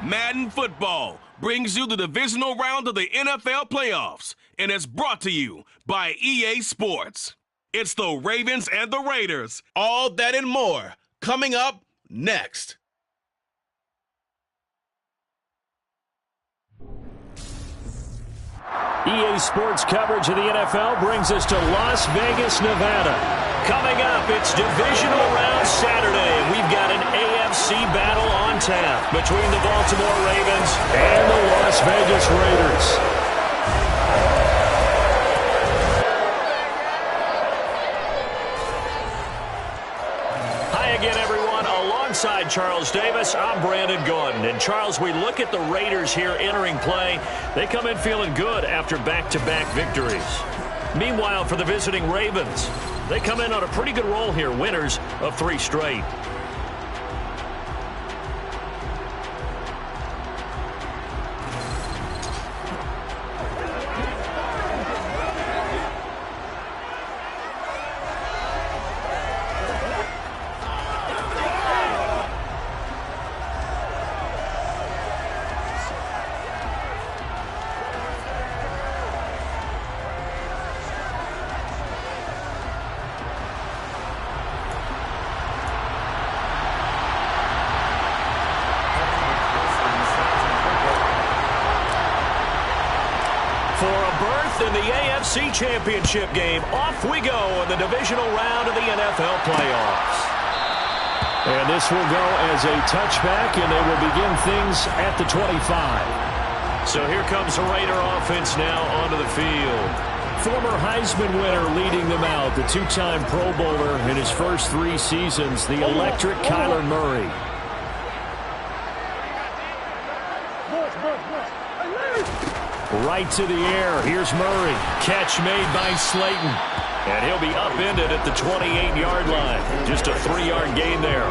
Madden Football brings you the divisional round of the NFL playoffs, and it's brought to you by EA Sports. It's the Ravens and the Raiders. All that and more coming up next. EA Sports coverage of the NFL brings us to Las Vegas, Nevada. Coming up, it's divisional round Saturday. We've got an AFC battle on tap between the Baltimore Ravens and the Las Vegas Raiders. Again, everyone, alongside Charles Davis, I'm Brandon Gordon. And Charles, we look at the Raiders here entering play. They come in feeling good after back-to-back victories. Meanwhile, for the visiting Ravens, they come in on a pretty good roll here, winners of 3 straight. In the AFC Championship game, off we go in the divisional round of the NFL playoffs. And this will go as a touchback, and they will begin things at the 25. So here comes the Raider offense now onto the field. Former Heisman winner leading them out, the 2-time Pro Bowler in his first 3 seasons, the electric Kyler Murray. Right to the air. Here's Murray. Catch made by Slayton. And he'll be upended at the 28-yard line. Just a 3-yard gain there.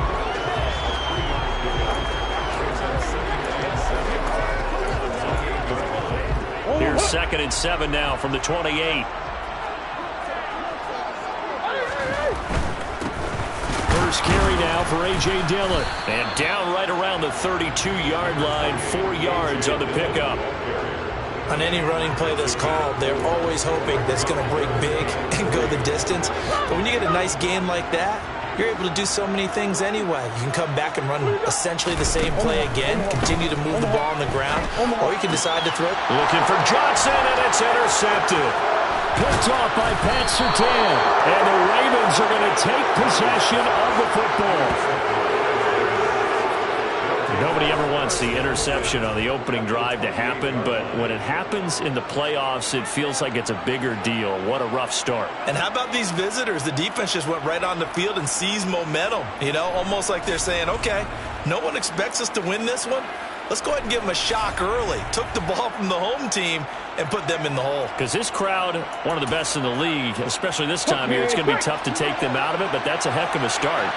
Here's 2nd and 7 now from the 28. First carry now for A.J. Dillon. And down right around the 32-yard line. 4 yards on the pickup. On any running play that's called, they're always hoping that's going to break big and go the distance. But when you get a nice gain like that, you're able to do so many things anyway. You can come back and run essentially the same play again, continue to move the ball on the ground, or you can decide to throw. Looking for Johnson, and it's intercepted. Picked off by Pat Surtain. And the Ravens are going to take possession of the football. Nobody ever wants the interception on the opening drive to happen, but when it happens in the playoffs, it feels like it's a bigger deal. What a rough start. And how about these visitors? The defense just went right on the field and seized momentum. You know, almost like they're saying, okay, no one expects us to win this one. Let's go ahead and give them a shock early. Took the ball from the home team and put them in the hole. Because this crowd, one of the best in the league, especially this time here, it's going to be tough to take them out of it, but that's a heck of a start.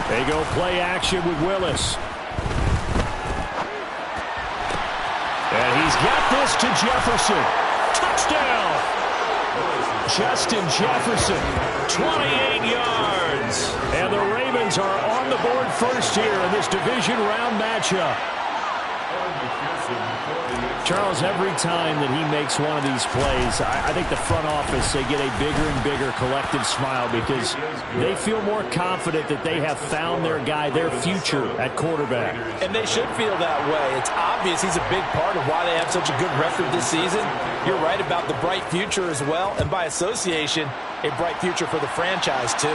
They go play action with Willis. And he's got this to Jefferson. Touchdown! Justin Jefferson, 28 yards. And the Ravens are on the board first here in this division round matchup. Charles, every time that he makes one of these plays, I think the front office, they get a bigger and bigger collective smile because they feel more confident that they have found their guy, their future at quarterback. And they should feel that way. It's obvious he's a big part of why they have such a good record this season. You're right about the bright future as well, and by association, a bright future for the franchise too.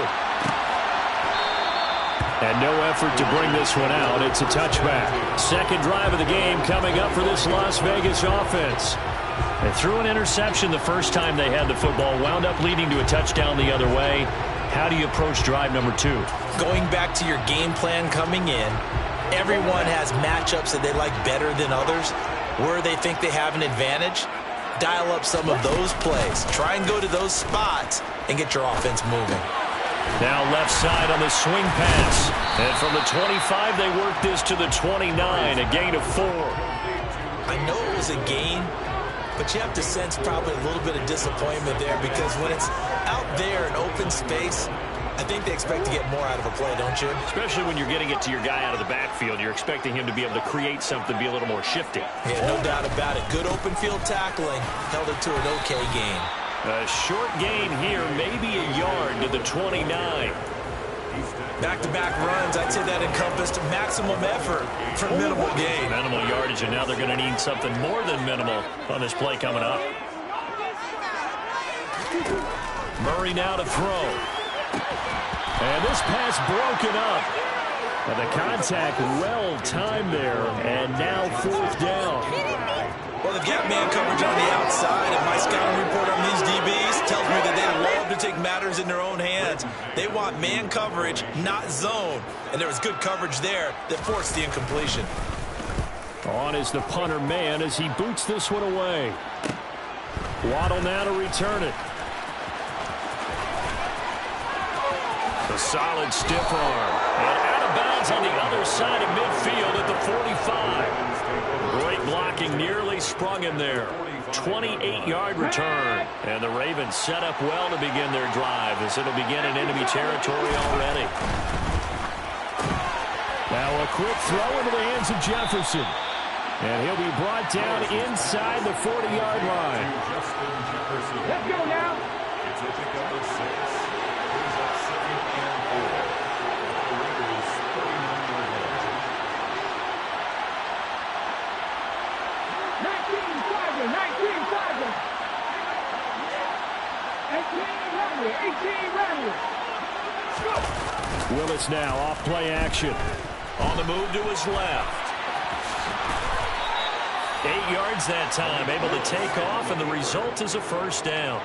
And no effort to bring this one out. It's a touchback. Second drive of the game coming up for this Las Vegas offense. They threw an interception the first time they had the football, wound up leading to a touchdown the other way. How do you approach drive number 2? Going back to your game plan coming in, everyone has matchups that they like better than others. Where they think they have an advantage, dial up some of those plays. Try and go to those spots and get your offense moving. Now left side on the swing pass. And from the 25, they work this to the 29, a gain of 4. I know it was a gain, but you have to sense probably a little bit of disappointment there because when it's out there and open space, I think they expect to get more out of a play, don't you? Especially when you're getting it to your guy out of the backfield. You're expecting him to be able to create something, be a little more shifty. Yeah, no doubt about it. Good open field tackling. Held it to an okay gain. A short gain here, maybe a yard to the 29. Back-to-back runs, I'd say that encompassed maximum effort for minimal gain. Minimal yardage, and now they're going to need something more than minimal on this play coming up. Murray now to throw. And this pass broken up. And the contact well timed there, and now 4th down. Well, they've got man coverage on the outside, and my scouting report on these DBs tells me that they love to take matters in their own hands. They want man coverage, not zone. And there was good coverage there that forced the incompletion. On is the punter man as he boots this one away. Waddle now to return it. A solid stiff arm. And out of bounds on the other side of midfield at the 45. Great blocking, nearly sprung him there. 28-yard return. And the Ravens set up well to begin their drive as it'll begin in enemy territory already. Now a quick throw into the hands of Jefferson. And he'll be brought down inside the 40-yard line. Let's go now. Willis now off play action. On the move to his left. 8 yards that time, able to take off, and the result is a first down.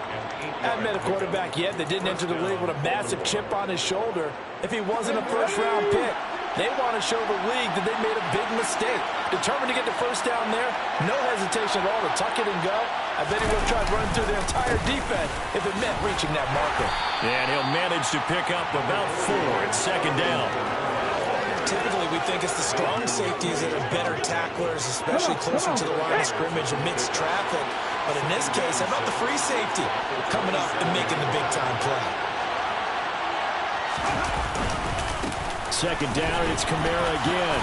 Haven't met a quarterback yet that didn't enter the league with a massive chip on his shoulder. If he wasn't a first-round pick, they want to show the league that they made a big mistake. Determined to get the first down there, no hesitation at all to tuck it and go. I bet he would have tried running through their entire defense if it meant reaching that marker. And he'll manage to pick up about 4 at second down. Typically, we think it's the strong safeties that are better tacklers, especially closer to the line of scrimmage amidst traffic. But in this case, how about the free safety coming up and making the big-time play? Second down, it's Kamara again.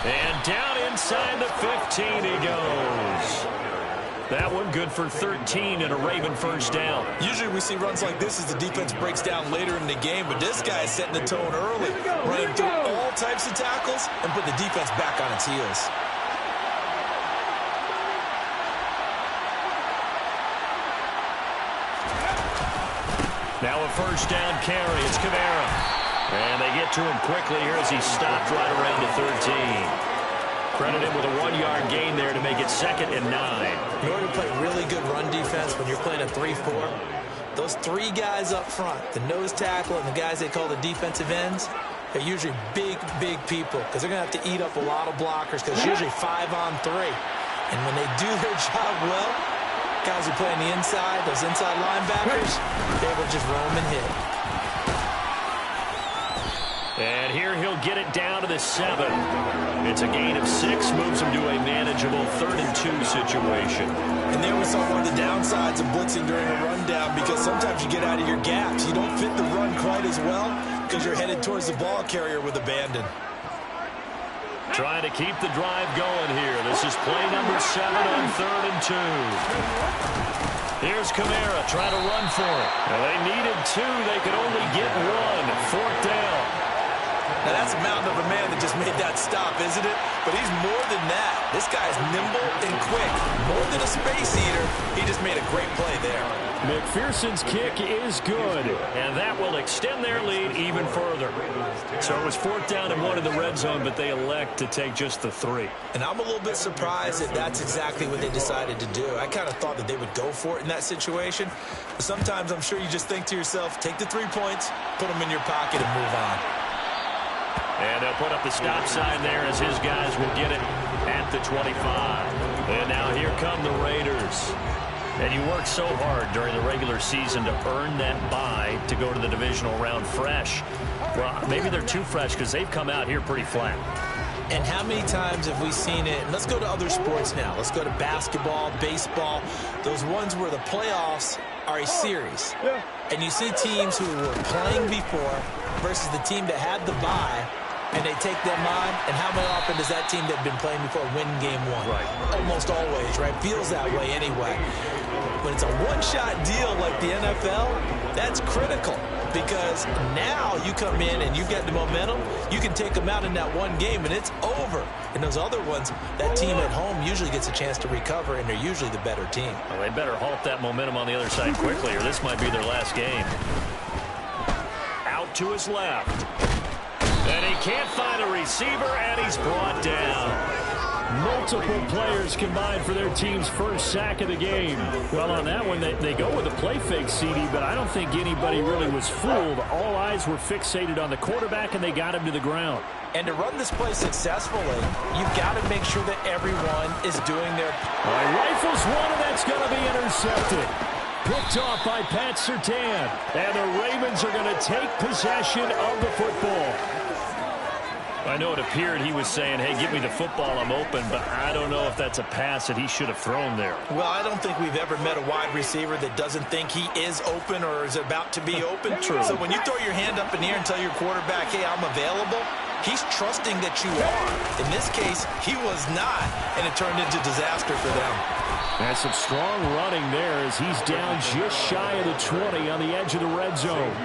And down inside the 15 he goes. That one good for 13 and a Raven first down. Usually we see runs like this as the defense breaks down later in the game, but this guy is setting the tone early, running through all types of tackles and put the defense back on its heels. Now a first down carry. It's Kamara. And they get to him quickly here as he stopped right around the 13. Credit him with a 1-yard gain there to make it 2nd and 9. In order to play really good run defense when you're playing a 3-4, those 3 guys up front, the nose tackle and the guys they call the defensive ends, they're usually big, big people because they're going to have to eat up a lot of blockers because it's usually 5-on-3. And when they do their job well, guys who play on the inside, those inside linebackers, they will just roam and hit. And here he'll get it down to the 7. It's a gain of 6, moves him to a manageable 3rd and 2 situation. And there we saw one of the downsides of blitzing during a rundown because sometimes you get out of your gaps. You don't fit the run quite as well because you're headed towards the ball carrier with abandon. Trying to keep the drive going here. This is play number 7 on 3rd and 2. Here's Kamara trying to run for it. Well, they needed 2. They could only get 1. 4th down. Now, that's a mountain of a man that just made that stop, isn't it? But he's more than that. This guy's nimble and quick. More than a space eater, he just made a great play there. McPherson's kick is good, and that will extend their lead even further. So it was 4th down and 1 in the red zone, but they elect to take just the 3. And I'm a little bit surprised that that's exactly what they decided to do. I kind of thought that they would go for it in that situation. But sometimes I'm sure you just think to yourself, take the 3 points, put them in your pocket, and move on. And they'll put up the stop sign there as his guys will get it at the 25. And now here come the Raiders. And you work so hard during the regular season to earn that bye to go to the divisional round fresh. Well, maybe they're too fresh because they've come out here pretty flat. And how many times have we seen it? Let's go to other sports now. Let's go to basketball, baseball, those ones where the playoffs are a series. and you see teams who were playing before versus the team that had the bye, and they take them on, and how often does that team that had been playing before win game one? Right. Almost always, right? Feels that way anyway. When it's a one-shot deal like the NFL, that's critical because now you come in and you've got the momentum. You can take them out in that one game, and it's over. And those other ones, that team at home usually gets a chance to recover, and they're usually the better team. Well, they better halt that momentum on the other side quickly, or this might be their last game. Out to his left. And he can't find a receiver, and he's brought down. Multiple players combined for their team's first sack of the game. Well, on that one, they go with a play fake, CD, but I don't think anybody really was fooled. All eyes were fixated on the quarterback, and they got him to the ground. And to run this play successfully, you've got to make sure that everyone is doing their... All right, rifles one, and that's going to be intercepted. Picked off by Pat Surtain. And the Ravens are going to take possession of the football. I know it appeared he was saying, hey, give me the football, I'm open, but I don't know if that's a pass that he should have thrown there. Well, I don't think we've ever met a wide receiver that doesn't think he is open or is about to be open. True. So when you throw your hand up in the air and tell your quarterback, hey, I'm available, he's trusting that you are. In this case, he was not, and it turned into disaster for them. That's some strong running there as he's down just shy of the 20 on the edge of the red zone.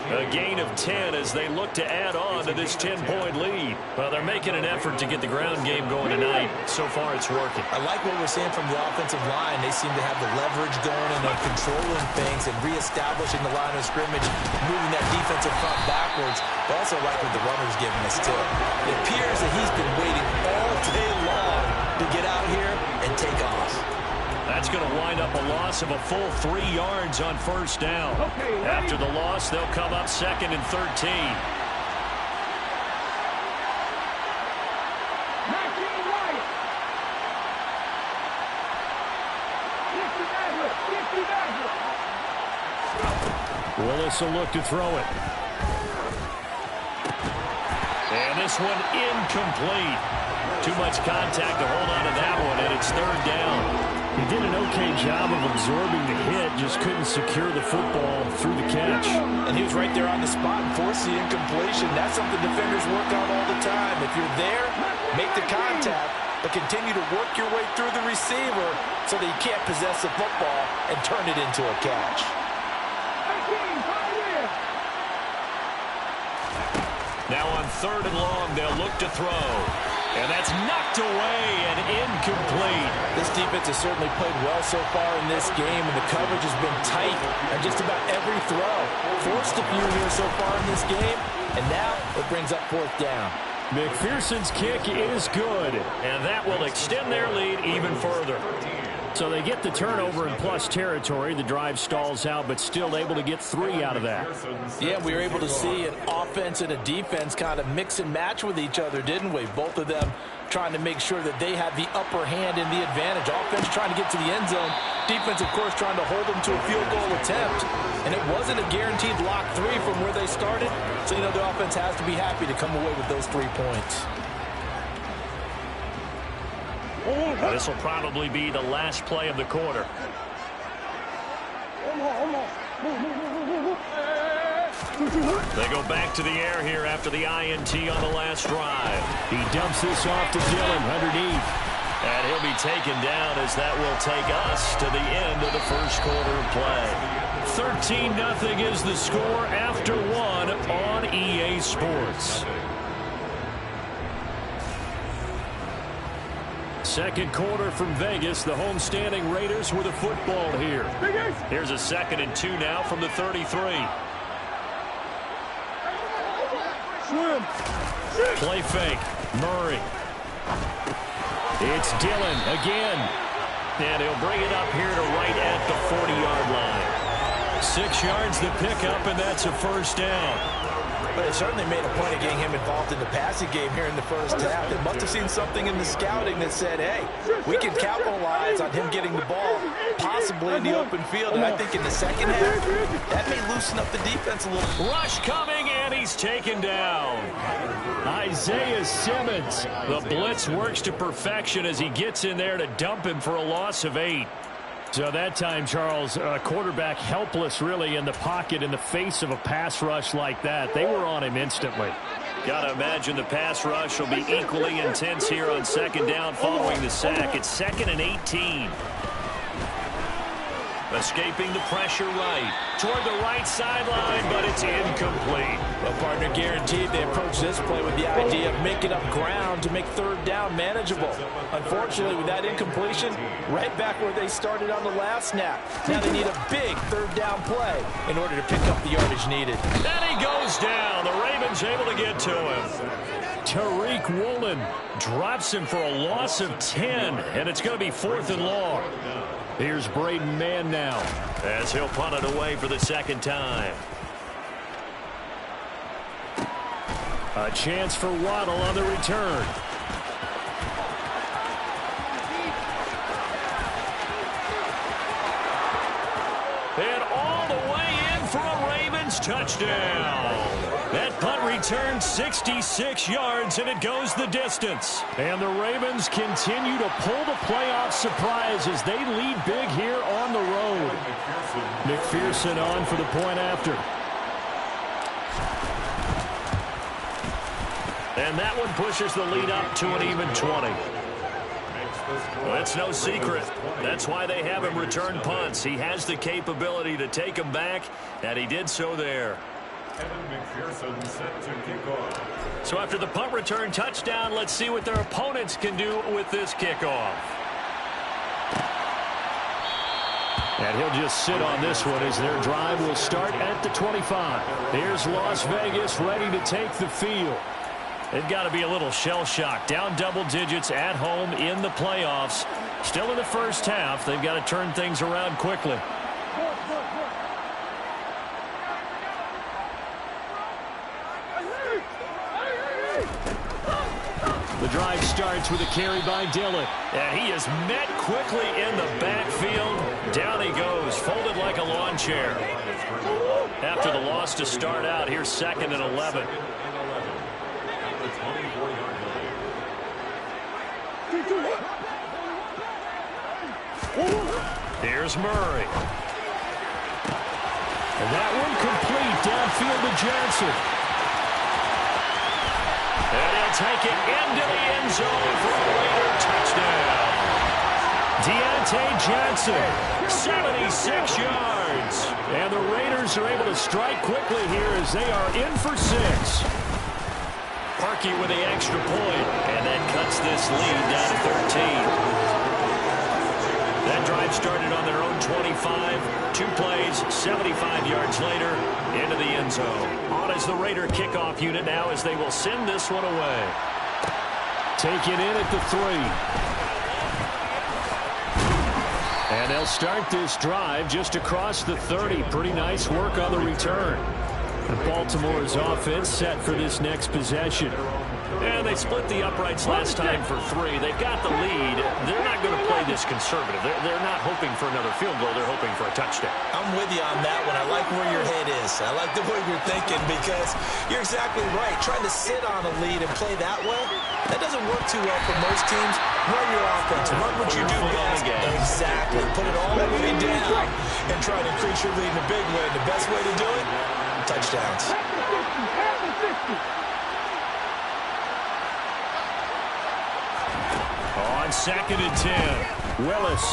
A gain of 10 as they look to add on to this 10-point lead. Well, they're making an effort to get the ground game going tonight. So far, it's working. I like what we're seeing from the offensive line. They seem to have the leverage going and they're controlling things and reestablishing the line of scrimmage, moving that defensive front backwards. But also like what the runner's giving us, too. It appears that he's been waiting all day long to get out here and take off. That's going to wind up a loss of a full 3 yards on first down. After the loss, they'll come up 2nd and 13. Willis will look to throw it. And this one incomplete. Too much contact to hold on to that one, and it's 3rd down. He did an okay job of absorbing the hit, just couldn't secure the football through the catch. And he was right there on the spot and forced the incompletion. That's something defenders work on all the time. If you're there, make the contact, but continue to work your way through the receiver so that you can't possess the football and turn it into a catch. Now on 3rd and long, they'll look to throw. And that's knocked away and incomplete. This defense has certainly played well so far in this game, and the coverage has been tight on just about every throw. Forced a few here so far in this game, and now it brings up 4th down. McPherson's kick is good, and that will extend their lead even further. So they get the turnover in plus territory. The drive stalls out, but still able to get 3 out of that. Yeah, we were able to see an offense and a defense kind of mix and match with each other, didn't we? Both of them trying to make sure that they had the upper hand and the advantage. Offense trying to get to the end zone. Defense, of course, trying to hold them to a field goal attempt. And it wasn't a guaranteed lock 3 from where they started. So, you know, the offense has to be happy to come away with those 3 points. This will probably be the last play of the quarter. They go back to the air here after the INT on the last drive. He dumps this off to Dillon underneath. And he'll be taken down as that will take us to the end of the first quarter of play. 13-0 is the score after 1 on EA Sports. Second quarter from Vegas. The homestanding Raiders with a football here. Here's a 2nd and 2 now from the 33. Play fake. Murray. It's Dillon again. And he'll bring it up here to right at the 40-yard line. 6 yards to pick up, and that's a first down. But it certainly made a point of getting him involved in the passing game here in the first half. They must have seen something in the scouting that said, hey, we can capitalize on him getting the ball possibly in the open field. And I think in the second half, that may loosen up the defense a little. Rush coming, and he's taken down. Isaiah Simmons. The blitz works to perfection as he gets in there to dump him for a loss of 8. So that time, Charles, quarterback helpless really in the pocket in the face of a pass rush like that. They were on him instantly. Got to imagine the pass rush will be equally intense here on second down following the sack. It's 2nd and 18. Escaping the pressure right. Toward the right sideline, but it's incomplete. Well, partner, guaranteed they approach this play with the idea of making up ground to make third down manageable. Unfortunately, with that incompletion, right back where they started on the last snap. Now they need a big third down play in order to pick up the yardage needed. And he goes down. The Ravens able to get to him. Tariq Woolen drops him for a loss of 10, and it's going to be 4th and long. Here's Braden Mann now, as he'll punt it away for the second time. A chance for Waddle on the return. And all the way in for a Ravens touchdown. That punt returned 66 yards, and it goes the distance. And the Ravens continue to pull the playoff surprise as they lead big here on the road. McPherson on for the point after. And that one pushes the lead up to an even 20. Well, it's no secret. That's why they have him return punts. He has the capability to take them back, and he did so there. So after the punt return touchdown, let's see what their opponents can do with this kickoff. And he'll just sit on this one as their drive will start at the 25. Here's Las Vegas ready to take the field. They've got to be a little shell-shocked. Down double digits at home in the playoffs. Still in the first half. They've got to turn things around quickly. The drive starts with a carry by Dillon. And he is met quickly in the backfield. Down he goes, folded like a lawn chair. After the loss to start out, here's 2nd and 11. Here's Murray. And that one complete downfield to Johnson. And he'll take it into the end zone for a Raider touchdown. Deontay Johnson, 76 yards. And the Raiders are able to strike quickly here as they are in for 6. Parkey with the extra point, and that cuts this lead down to 13. That drive started on their own 25. 2 plays, 75 yards later, into the end zone. On as the Raider kickoff unit now as they will send this one away. Take it in at the 3. And they'll start this drive just across the 30. Pretty nice work on the return. And Baltimore's offense set for this next possession. And they split the uprights last time for 3. They've got the lead. They're not going to play this conservative. They're not hoping for another field goal. They're hoping for a touchdown. I'm with you on that one. I like where your head is. I like the way you're thinking because you're exactly right. Trying to sit on a lead and play that way, that doesn't work too well for most teams. Run your offense. Run what you do best. Exactly. Put it all the way down and try to increase your lead in a big way. The best way to do it, touchdowns. On 2nd and 10, Willis.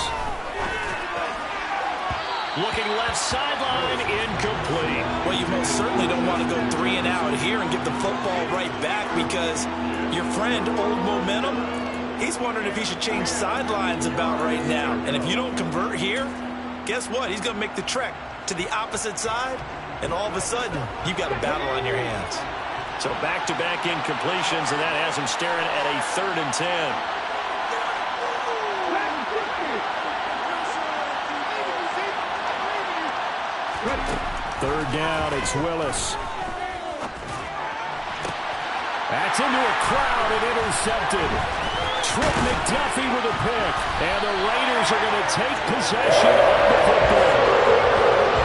Looking left sideline, incomplete. Well, you most certainly don't want to go 3 and out here and get the football right back because your friend, Old Momentum, he's wondering if he should change sidelines about right now. And if you don't convert here, guess what? He's going to make the trek to the opposite side, and all of a sudden, you've got a battle on your hands. So back-to-back incompletions, and that has him staring at a 3rd and 10. Third down, it's Willis. That's into a crowd and intercepted. Trip McDuffie with a pick. And the Raiders are going to take possession of the football.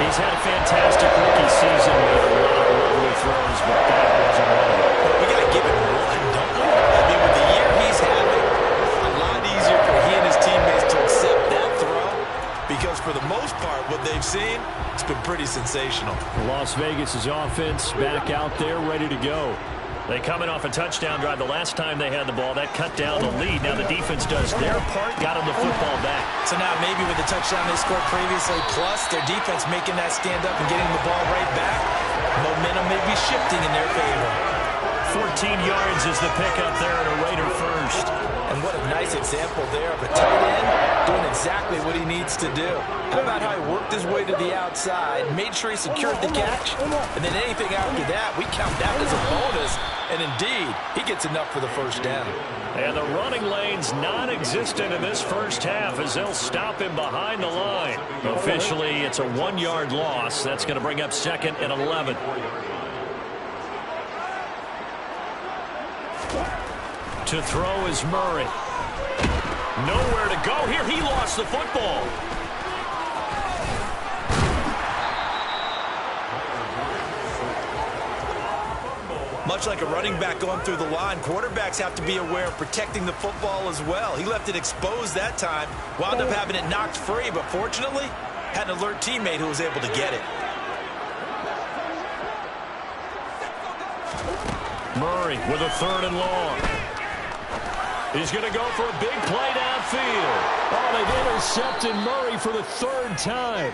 He's had a fantastic rookie season with a lot of lovely throws, but that wasn't one of them. We got to give him one, don't we? I mean, with the year he's having, a lot easier for he and his teammates to accept that throw because Las Vegas' offense back out there, ready to go. They coming off a touchdown drive the last time they had the ball. That cut down the lead. Now the defense does their part, got them the football back. So now maybe with the touchdown they scored previously, plus their defense making that stand up and getting the ball right back, momentum may be shifting in their favor. 14 yards is the pickup there at a Raider first. And what a nice example there of a tight end doing exactly what he needs to do. How about how he worked his way to the outside, made sure he secured the catch, and then anything after that, we count that as a bonus. And indeed, he gets enough for the first down. And the running lane's non-existent in this first half as they'll stop him behind the line. Officially, it's a 1-yard loss. That's going to bring up 2nd and 11. To throw is Murray. Nowhere to go here. He lost the football. Much like a running back going through the line, quarterbacks have to be aware of protecting the football as well. He left it exposed that time, wound up having it knocked free, but fortunately, had an alert teammate who was able to get it. Murray with a 3rd and long. He's going to go for a big play downfield. Oh, they've intercepted Murray for the 3rd time.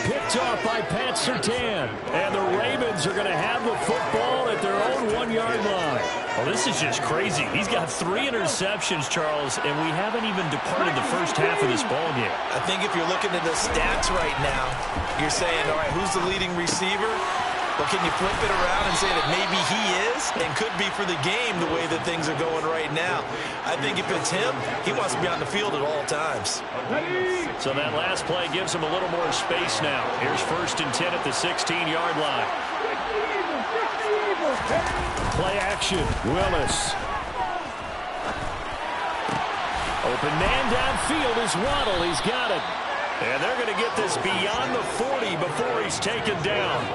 Picked off by Pat Surtain. And the Ravens are going to have the football at their own 1-yard line. Well, this is just crazy. He's got 3 interceptions, Charles, and we haven't even departed the first half of this ball game. I think if you're looking at the stats right now, you're saying, all right, who's the leading receiver? Well, can you flip it around and say that maybe he is and could be for the game the way that things are going right now? I think if it's him, he wants to be on the field at all times. So that last play gives him a little more space now. Here's 1st and 10 at the 16-yard line. Play action. Willis. Open man downfield is Waddle. He's got it. And they're going to get this beyond the 40 before he's taken down.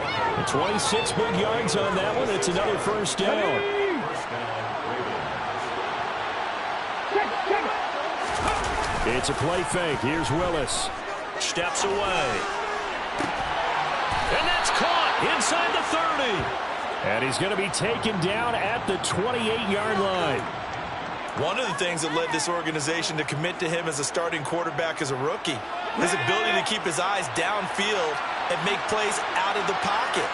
26 big yards on that one. It's another first down. It's a play fake. Here's Willis. Steps away. And that's caught inside the 30. And he's going to be taken down at the 28-yard line. One of the things that led this organization to commit to him as a starting quarterback as a rookie, his ability to keep his eyes downfield and make plays out of the pocket.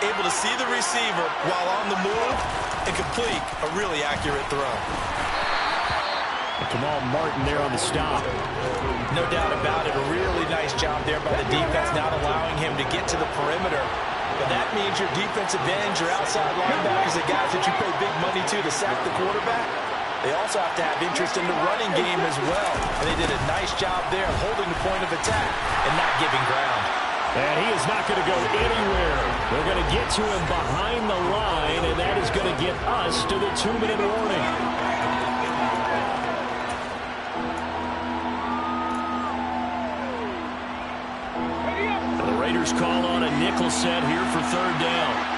Able to see the receiver while on the move and complete a really accurate throw. Kamal Martin there on the stop. No doubt about it. A really nice job there by the defense, not allowing him to get to the perimeter. But that means your defensive ends, your outside linebackers, the guys that you pay big money to sack the quarterback, they also have to have interest in the running game as well. And they did a nice job there holding the point of attack and not giving ground. And he is not going to go anywhere. They're going to get to him behind the line, and that is going to get us to the 2-minute warning. The Raiders call on a nickel set here for 3rd down.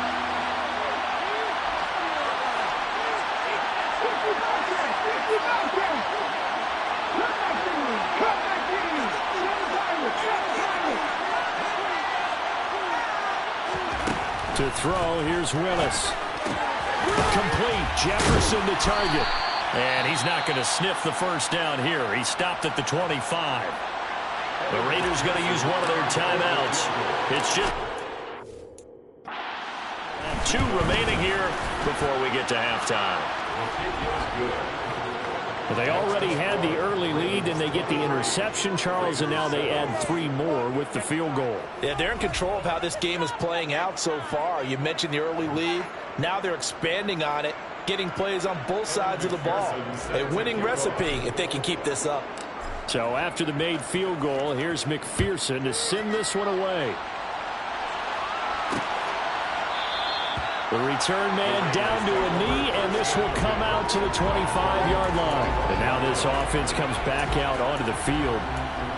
To throw, here's Willis. Complete, Jefferson the target. And he's not going to sniff the first down here. He stopped at the 25. The Raiders going to use one of their timeouts. It's just 2 remaining here before we get to halftime. Well, they already had the early lead, and they get the interception, Charles, and now they add 3 more with the field goal. Yeah, they're in control of how this game is playing out so far. You mentioned the early lead. Now they're expanding on it, getting plays on both sides of the ball. A winning recipe if they can keep this up. So after the made field goal, here's McPherson to send this one away. The return man down to a knee, and this will come out to the 25-yard line. And now this offense comes back out onto the field.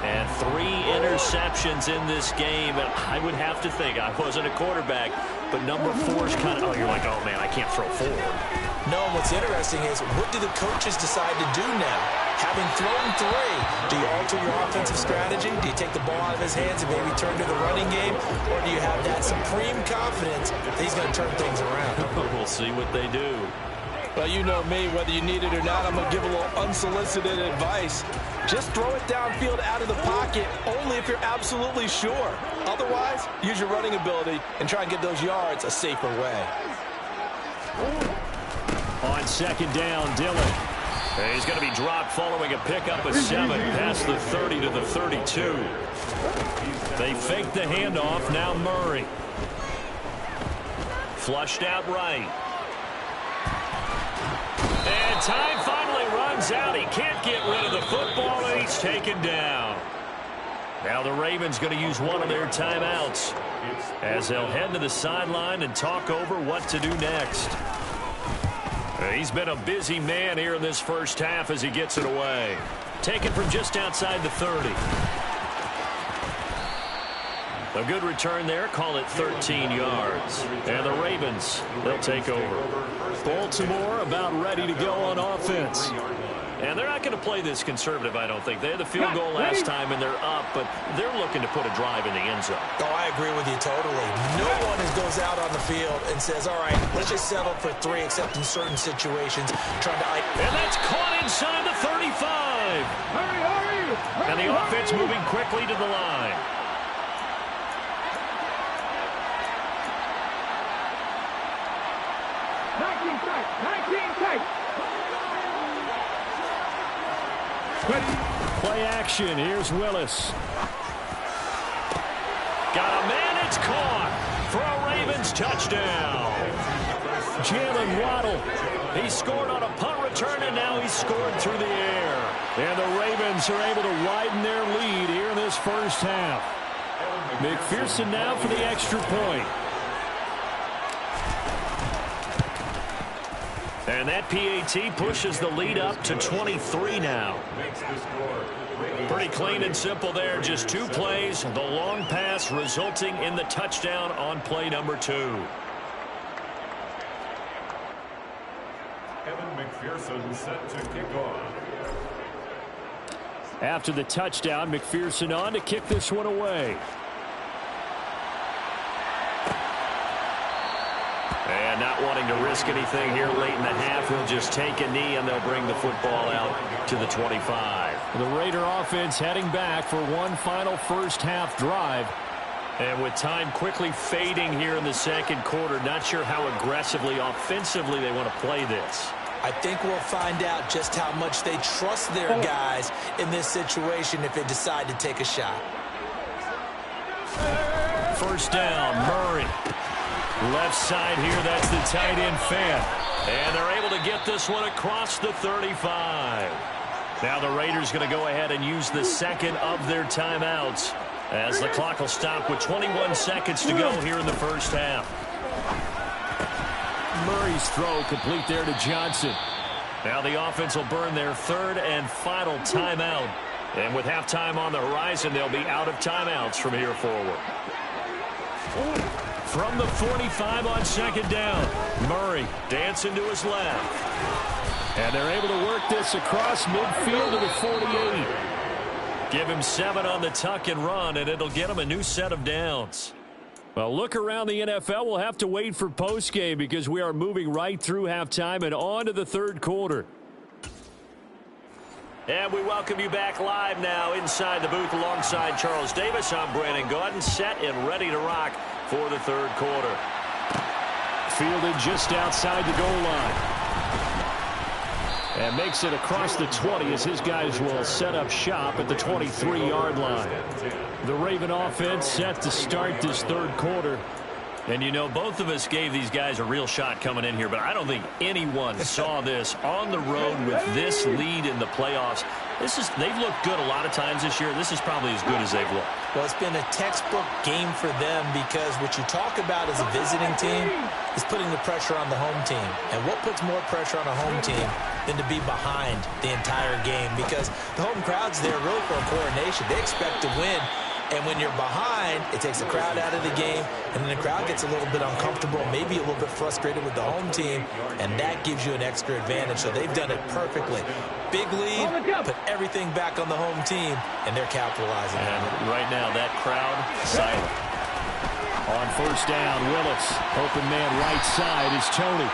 And 3 interceptions in this game. And I would have to think, I wasn't a quarterback, but number 4 is kind of, oh, you're like, oh, man, I can't throw 4. No, and what's interesting is, what do the coaches decide to do now? Having thrown 3, do you alter your offensive strategy? Do you take the ball out of his hands and maybe turn to the running game? Or do you have that supreme confidence that he's going to turn things around? We'll see what they do. Well, you know me, whether you need it or not, I'm going to give a little unsolicited advice. Just throw it downfield out of the pocket, only if you're absolutely sure. Otherwise, use your running ability and try and get those yards a safer way. On second down, Dillon. He's going to be dropped following a pickup of 7 past the 30 to the 32. They fake the handoff. Now Murray. Flushed out right. And time finally runs out. He can't get rid of the football, and he's taken down. Now the Ravens going to use one of their timeouts as they'll head to the sideline and talk over what to do next. He's been a busy man here in this first half as he gets it away. Taken from just outside the 30. A good return there. Call it 13 yards. And the Ravens, they'll take over. Baltimore about ready to go on offense. And they're not going to play this conservative, I don't think. They had the field goal last time, and they're up, but they're looking to put a drive in the end zone. Oh, I agree with you totally. No one goes out on the field and says, all right, let's just settle for 3, except in certain situations. And that's caught inside the 35. And the offense moving quickly to the line. Play action. Here's Willis. Got a man. It's caught for a Ravens touchdown. Jalen Waddle. He scored on a punt return, and now he's scored through the air. And the Ravens are able to widen their lead here in this first half. McPherson now for the extra point. And that PAT pushes the lead up to 23 now. Pretty clean and simple there. Just 2 plays. The long pass resulting in the touchdown on play number 2. Kevin McPherson set to kick off. After the touchdown, McPherson on to kick this one away. And not wanting to risk anything here late in the half, he'll just take a knee and they'll bring the football out to the 25. The Raider offense heading back for one final first half drive. And with time quickly fading here in the second quarter, not sure how aggressively, offensively they want to play this. I think we'll find out just how much they trust their guys in this situation if they decide to take a shot. First down, Murray. Left side here, that's the tight end Fant. And they're able to get this one across the 35. Now the Raiders going to go ahead and use the second of their timeouts as the clock will stop with 21 seconds to go here in the first half. Murray's throw complete there to Johnson. Now the offense will burn their third and final timeout. And with halftime on the horizon, they'll be out of timeouts from here forward. From the 45 on second down, Murray dancing to his left. And they're able to work this across midfield to the 48. Give him 7 on the tuck and run, and it'll get him a new set of downs. Well, look around the NFL. We'll have to wait for postgame because we are moving right through halftime and on to the third quarter. And we welcome you back live now inside the booth alongside Charles Davis. I'm Brandon Gaudin, set and ready to rock for the third quarter. Fielded just outside the goal line. And makes it across the 20 as his guys will set up shop at the 23-yard line. The Raven offense set to start this third quarter. And, you know, both of us gave these guys a real shot coming in here, but I don't think anyone saw this on the road with this lead in the playoffs. They've looked good a lot of times this year. This is probably as good as they've looked. Well, it's been a textbook game for them because what you talk about as a visiting team is putting the pressure on the home team. And what puts more pressure on a home team than to be behind the entire game? Because the home crowd's there really for a coronation. They expect to win. And when you're behind, it takes the crowd out of the game, and then the crowd gets a little bit uncomfortable, maybe a little bit frustrated with the home team, and that gives you an extra advantage. So they've done it perfectly. Big lead, put everything back on the home team, and they're capitalizing. And right now, that crowd silent. On first down, Willis. Open man right side is Tony.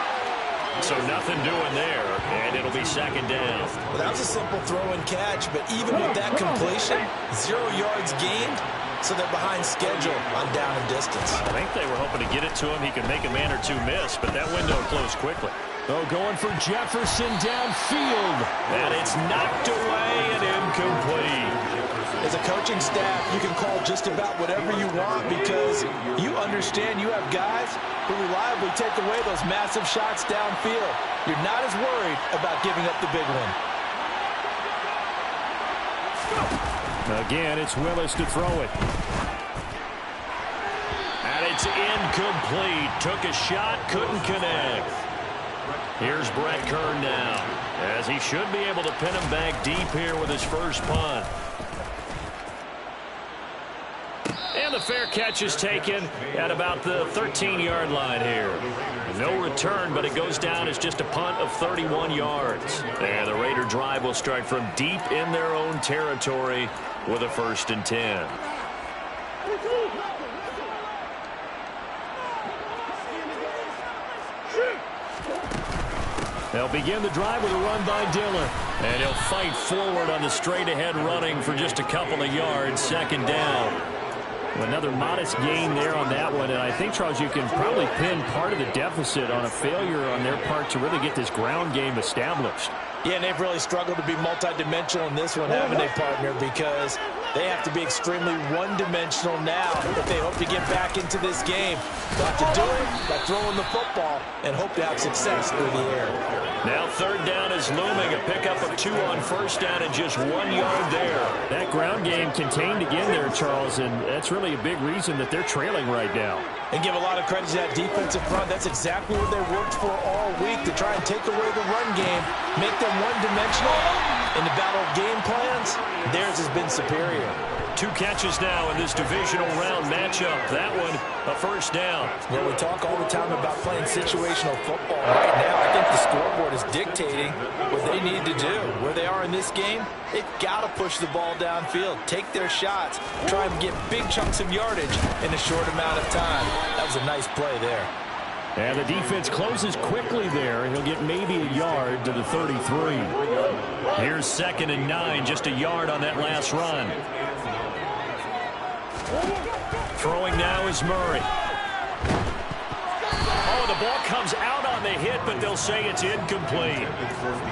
So nothing doing there, and it'll be second down. Well, that was a simple throw and catch, but even with that completion, 0 yards gained, so they're behind schedule on down and distance. I think they were hoping to get it to him. He could make a man or two miss, but that window closed quickly. Oh, going for Jefferson downfield. And it's knocked away and incomplete. As a coaching staff, you can call just about whatever you want because you understand you have guys who reliably take away those massive shots downfield. You're not as worried about giving up the big one. Again, it's Willis to throw it. And it's incomplete. Took a shot, couldn't connect. Here's Brett Kern now, as he should be able to pin him back deep here with his first punt. And the fair catch is taken at about the 13-yard line here. No return, but it goes down as just a punt of 31 yards. And the Raider drive will start from deep in their own territory with a 1st and 10. They'll begin the drive with a run by Dillon. And he'll fight forward on the straight-ahead running for just a couple of yards. Second down. Another modest gain there on that one, and I think, Charles, you can probably pin part of the deficit on a failure on their part to really get this ground game established. Yeah, and they've really struggled to be multidimensional in this one, haven't they, partner? Because they have to be extremely one-dimensional now if they hope to get back into this game. They'll have to do it by throwing the football and hope to have success through the air. Now third down is looming. A pickup of 2 on first down and just 1 yard there. That ground game contained again there, Charles, and that's really a big reason that they're trailing right now. And give a lot of credit to that defensive front. That's exactly what they worked for all week, to try and take away the run game, make them one-dimensional. In the battle of game plans, theirs has been superior. 2 catches now in this divisional round matchup. That one, a first down. Well, we talk all the time about playing situational football. Right now, I think the scoreboard is dictating what they need to do. Where they are in this game, they've got to push the ball downfield, take their shots, try and get big chunks of yardage in a short amount of time. That was a nice play there. And the defense closes quickly there. He'll get maybe a yard to the 33. Here's 2nd and 9, just a yard on that last run. Throwing now is Murray. Oh, the ball comes out on the hit, but they'll say it's incomplete.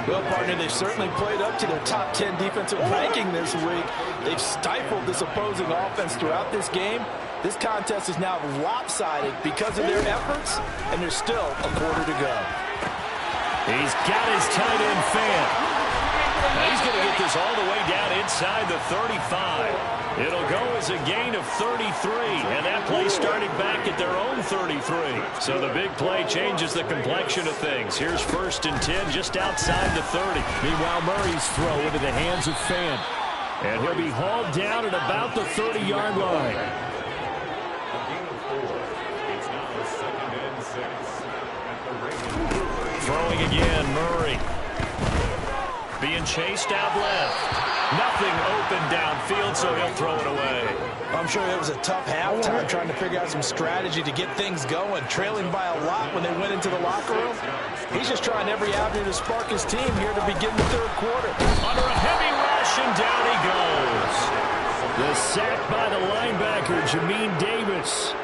Well, partner, they've certainly played up to their top 10 defensive ranking this week. They've stifled this opposing offense throughout this game. This contest is now lopsided because of their efforts, and there's still a quarter to go. He's got his tight end fan. Now he's going to get this all the way down inside the 35. It'll go as a gain of 33, and that play started back at their own 33. So the big play changes the complexion of things. Here's 1st and 10 just outside the 30. Meanwhile, Murray's throw into the hands of Fan. And he'll be hauled down at about the 30-yard line. Throwing again, Murray. Being chased out left. Nothing open downfield, so he'll throw it away. I'm sure it was a tough halftime trying to figure out some strategy to get things going. Trailing by a lot when they went into the locker room. He's just trying every avenue to spark his team here to begin the 3rd quarter. Under a heavy rush, and down he goes. The sack by the linebacker, Jamin Davis.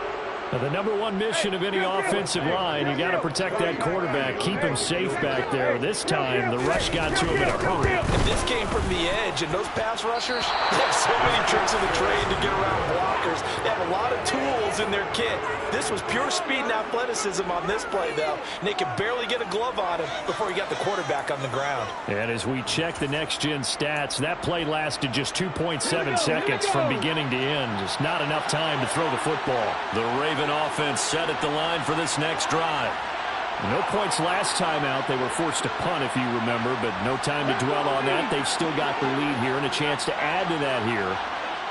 Now, the #1 mission of any offensive line, you got to protect that quarterback, keep him safe back there. This time, the rush got to him in a hurry. And this came from the edge, and those pass rushers, they have so many tricks of the trade to get around blockers. They have a lot of tools in their kit. This was pure speed and athleticism on this play, though, and they could barely get a glove on him before he got the quarterback on the ground. And as we check the next-gen stats, that play lasted just 2.7 seconds from beginning to end. Just not enough time to throw the football. The Ravens offense set at the line for this next drive. No points last time out. They were forced to punt, if you remember, but no time to dwell on that. They've still got the lead here and a chance to add to that here.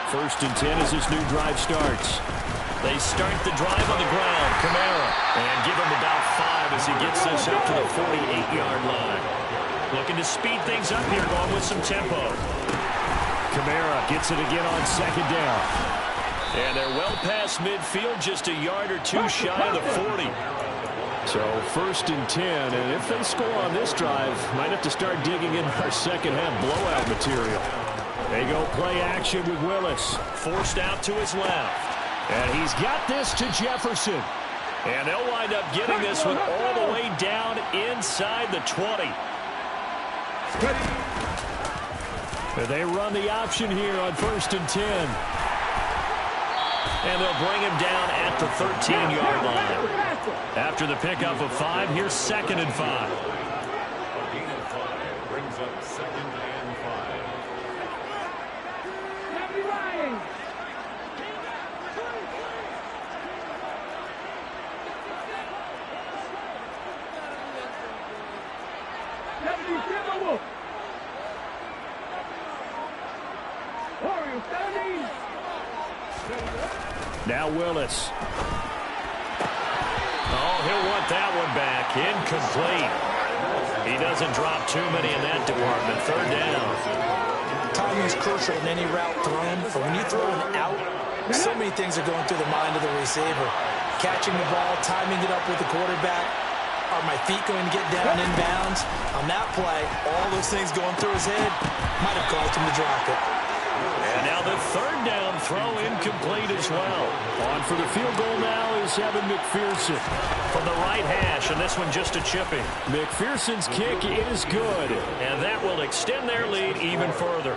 1st and 10 as this new drive starts. They start the drive on the ground. Kamara. And give him about 5 as he gets this up to the 48-yard line. Looking to speed things up here, going with some tempo. Kamara gets it again on 2nd down. And they're well past midfield, just a yard or 2 shy of the 40. So 1st and 10, and if they score on this drive, might have to start digging in our second half blowout material. They go play action with Willis. Forced out to his left. And he's got this to Jefferson. And they'll wind up getting this one all the way down inside the 20. They run the option here on 1st and 10. And they'll bring him down at the 13-yard line. After the pickup of 5, here's 2nd and 5. Brings up 2nd and 5. Now Willis. Oh, he'll want that one back. Incomplete. He doesn't drop too many in that department. 3rd down. Timing is crucial in any route thrown, but when you throw an out, so many things are going through the mind of the receiver. Catching the ball, timing it up with the quarterback. Are my feet going to get down in bounds? On that play, all those things going through his head might have caused him to drop it. And now the 3rd down throw incomplete as well. On for the field goal now is Evan McPherson. From the right hash, and this one just a chipping. McPherson's kick is good. And that will extend their lead even further.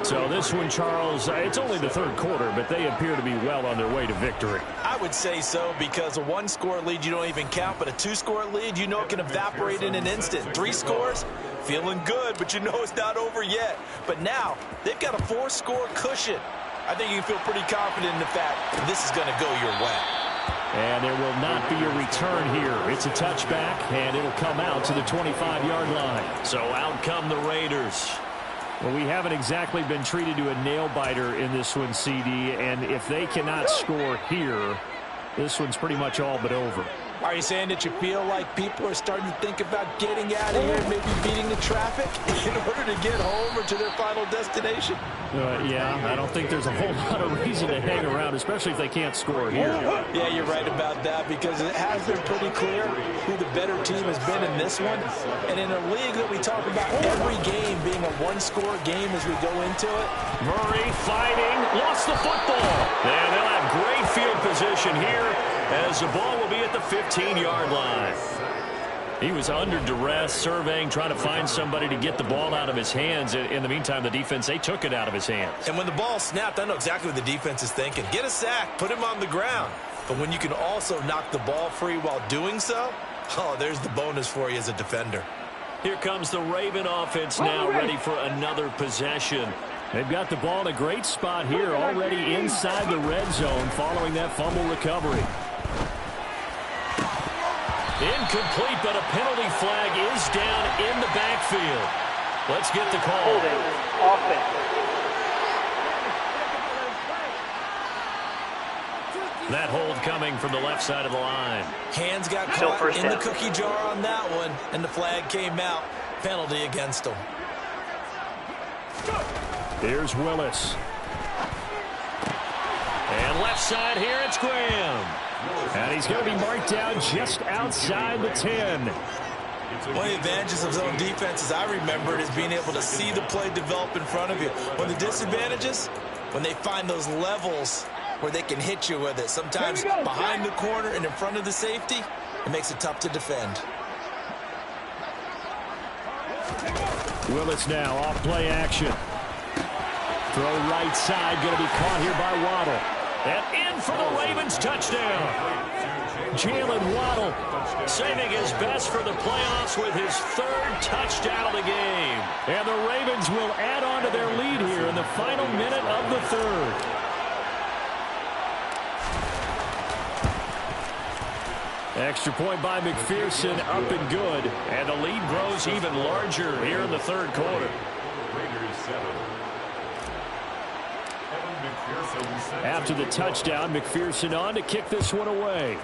So this one, Charles, it's only the 3rd quarter, but they appear to be well on their way to victory. I would say so, because a 1-score lead you don't even count, but a 2-score lead you know it can evaporate in an instant. 3 scores, feeling good, but you know it's not over yet. But now, they've got a 4-score cushion. I think you can feel pretty confident in the fact that this is going to go your way. And there will not be a return here. It's a touchback, and it'll come out to the 25-yard line. So out come the Raiders. Well, we haven't exactly been treated to a nail-biter in this one, CD, and if they cannot score here, this one's pretty much all but over. Are you saying that you feel like people are starting to think about getting out of here, maybe beating the traffic in order to get home or to their final destination? Yeah, I don't think there's a whole lot of reason to hang around, especially if they can't score here. Yeah, you're right about that, because it has been pretty clear who the better team has been in this one. And in a league that we talk about every game being a 1-score game as we go into it. Murray fighting, lost the football. And they'll have great field position here as the ball will be at the 15-yard line. He was under duress, surveying, trying to find somebody to get the ball out of his hands. In the meantime, the defense, they took it out of his hands. And when the ball snapped, I know exactly what the defense is thinking. Get a sack, put him on the ground. But when you can also knock the ball free while doing so, oh, there's the bonus for you as a defender. Here comes the Raven offense now, ready for another possession. They've got the ball in a great spot here, already inside the red zone following that fumble recovery. Incomplete, but a penalty flag is down in the backfield. Let's get the call. Holding, offense. That hold coming from the left side of the line. Hands got caught in the cookie jar on that one, and the flag came out. Penalty against them. Here's Willis. And left side here, it's Graham. And he's going to be marked down just outside the 10. One of the advantages of zone defenses I remember is being able to see the play develop in front of you. One of the disadvantages, when they find those levels where they can hit you with it. Sometimes behind the corner and in front of the safety, it makes it tough to defend. Willis now off play action. Throw right side, going to be caught here by Waddle. And in for the Ravens touchdown. Jalen Waddle saving his best for the playoffs with his 3rd touchdown of the game. And the Ravens will add on to their lead here in the final minute of the 3rd. Extra point by McPherson, up and good. And the lead grows even larger here in the 3rd quarter. Raiders 7. Evan McPherson. After the touchdown, McPherson on to kick this one away.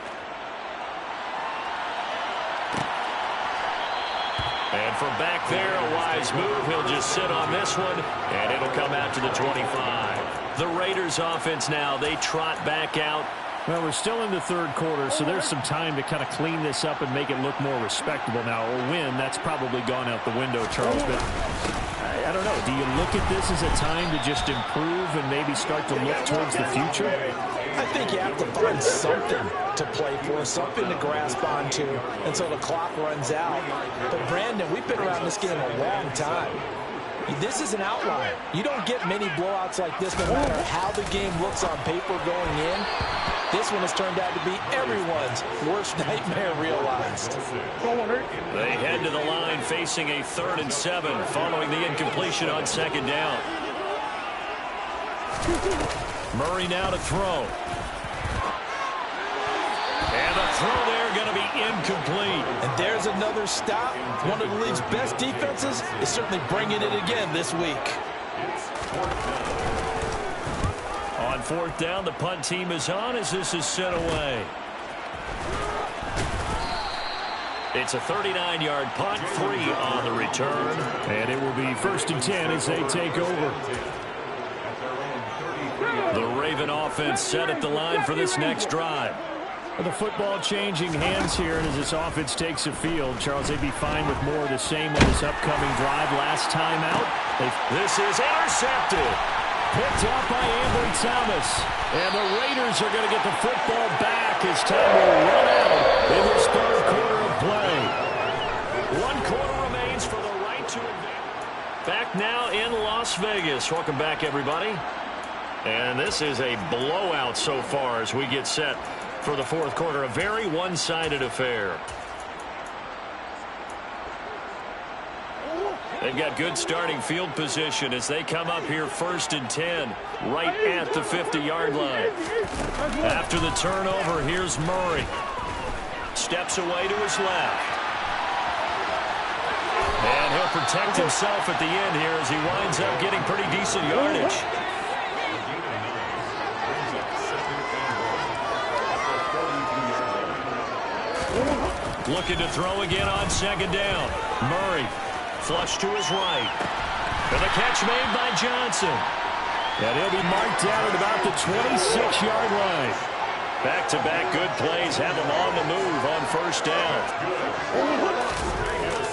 And from back there, a wise move. He'll just sit on this one, and it'll come out to the 25. The Raiders offense now, they trot back out. Well, we're still in the third quarter, so there's some time to kind of clean this up and make it look more respectable now. A win, that's probably gone out the window, Charles. But I don't know. Do you look at this as a time to just improve and maybe start to look towards the future? I think you have to find something to play for, something to grasp onto until the clock runs out. But, Brandon, we've been around this game a long time. This is an outlier. You don't get many blowouts like this no matter how the game looks on paper going in. This one has turned out to be everyone's worst nightmare realized. They head to the line facing a 3rd and 7 following the incompletion on 2nd down. Murray now to throw. And the throw there going to be incomplete. And there's another stop. One of the league's best defenses is certainly bringing it again this week. On 4th down, the punt team is on as this is sent away. It's a 39-yard punt, 3 on the return. And it will be 1st and 10 as they take over. The Raven offense set at the line for this next drive. The football changing hands here, and as this offense takes the field, Charles, they'd be fine with more of the same on this upcoming drive. Last time out, this is intercepted. Picked up by Ambry Thomas. And the Raiders are going to get the football back as time will run out in this 3rd quarter of play. 1 quarter remains for the right to advance. Back now in Las Vegas. Welcome back, everybody. And this is a blowout so far as we get set for the 4th quarter. A very one-sided affair. They've got good starting field position as they come up here 1st and 10, right at the 50-yard line. After the turnover, here's Murray. Steps away to his left. And he'll protect himself at the end here as he winds up getting pretty decent yardage. Looking to throw again on 2nd down. Murray. Flush to his right. And the catch made by Johnson. And he'll be marked down at about the 26-yard line. Back-to-back good plays have him on the move on 1st down.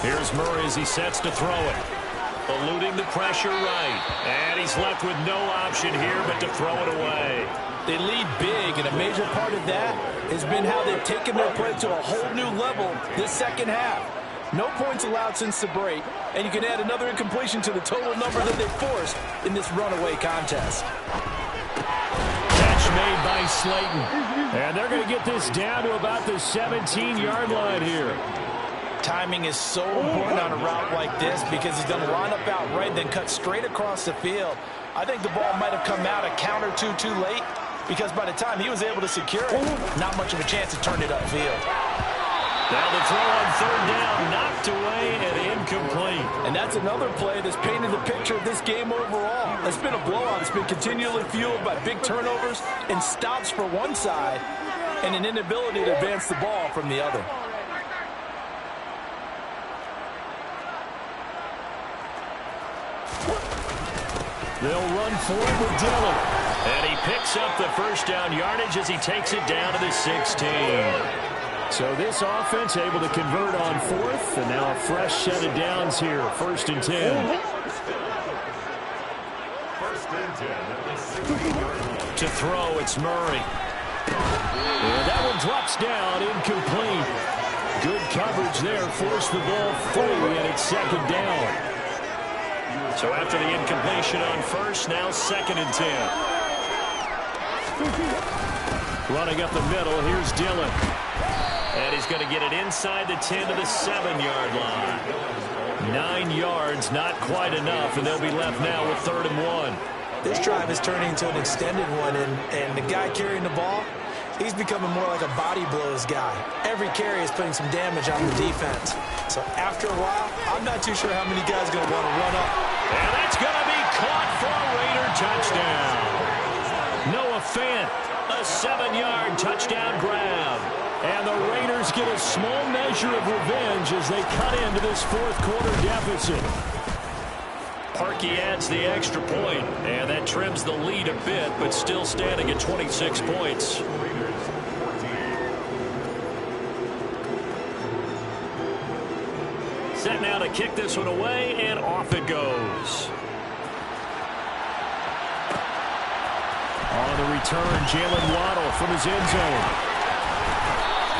Here's Murray as he sets to throw it. Eluding the pressure right. And he's left with no option here but to throw it away. They lead big, and a major part of that has been how they've taken their play to a whole new level this 2nd half. No points allowed since the break, and you can add another incompletion to the total number that they forced in this runaway contest. Catch made by Slayton. And they're going to get this down to about the 17-yard line here. Timing is so important on a route like this because he's going to line up out right, then cut straight across the field. I think the ball might have come out a count or two too late because by the time he was able to secure it, not much of a chance to turn it upfield. Now the throw on 3rd down, knocked away and incomplete. And that's another play that's painted the picture of this game overall. It's been a blowout. It's been continually fueled by big turnovers and stops for one side and an inability to advance the ball from the other. They'll run forward with Dillon. And he picks up the 1st down yardage as he takes it down to the 16. So this offense able to convert on 4th, and now a fresh set of downs here, 1st and 10. To throw, it's Murray. And that one drops down, incomplete. Good coverage there, forced the ball free, and it's 2nd down. So after the incompletion on 1st, now 2nd and 10. Running up the middle, here's Dillon. And he's going to get it inside the 10 to the 7-yard line. 9 yards, not quite enough, and they'll be left now with 3rd and 1. This drive is turning into an extended one, and the guy carrying the ball, he's becoming more like a body blows guy. Every carry is putting some damage on the defense. So after a while, I'm not too sure how many guys are going to want to run up. And that's going to be caught for a Raider touchdown. Fant. A 7-yard touchdown grab. And the Raiders get a small measure of revenge as they cut into this fourth-quarter deficit. Parkey adds the extra point, and that trims the lead a bit, but still standing at 26 points. Set now to kick this one away, and off it goes. On the return, Jalen Waddle from his end zone.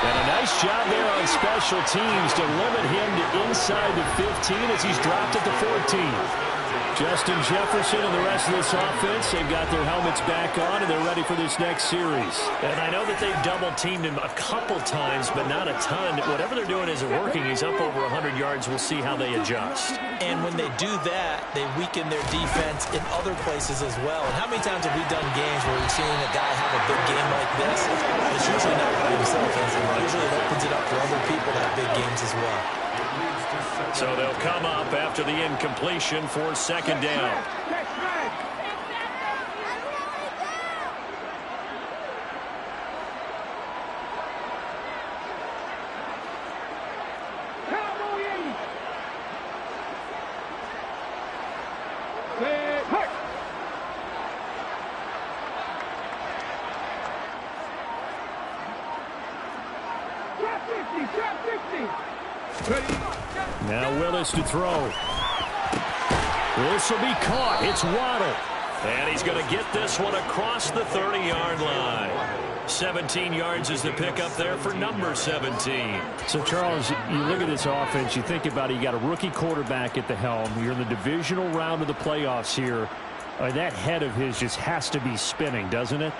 And a nice job there on special teams to limit him to inside the 15 as he's dropped at the 14. Justin Jefferson and the rest of this offense, they've got their helmets back on, and they're ready for this next series. And I know that they've double-teamed him a couple times, but not a ton. Whatever they're doing isn't working. He's up over 100 yards. We'll see how they adjust. And when they do that, they weaken their defense in other places as well. And how many times have we done games where we've seen a guy have a big game like this? It's usually not by himself, is it? Usually it opens it up for other people to have big games as well. So they'll come up after the incompletion for second down. Now Willis to throw. This will be caught. It's Waddle. And he's going to get this one across the 30-yard line. 17 yards is the pickup there for number 17. So, Charles, you look at this offense, you think about it, you got a rookie quarterback at the helm. You're in the divisional round of the playoffs here. That head of his just has to be spinning, doesn't it?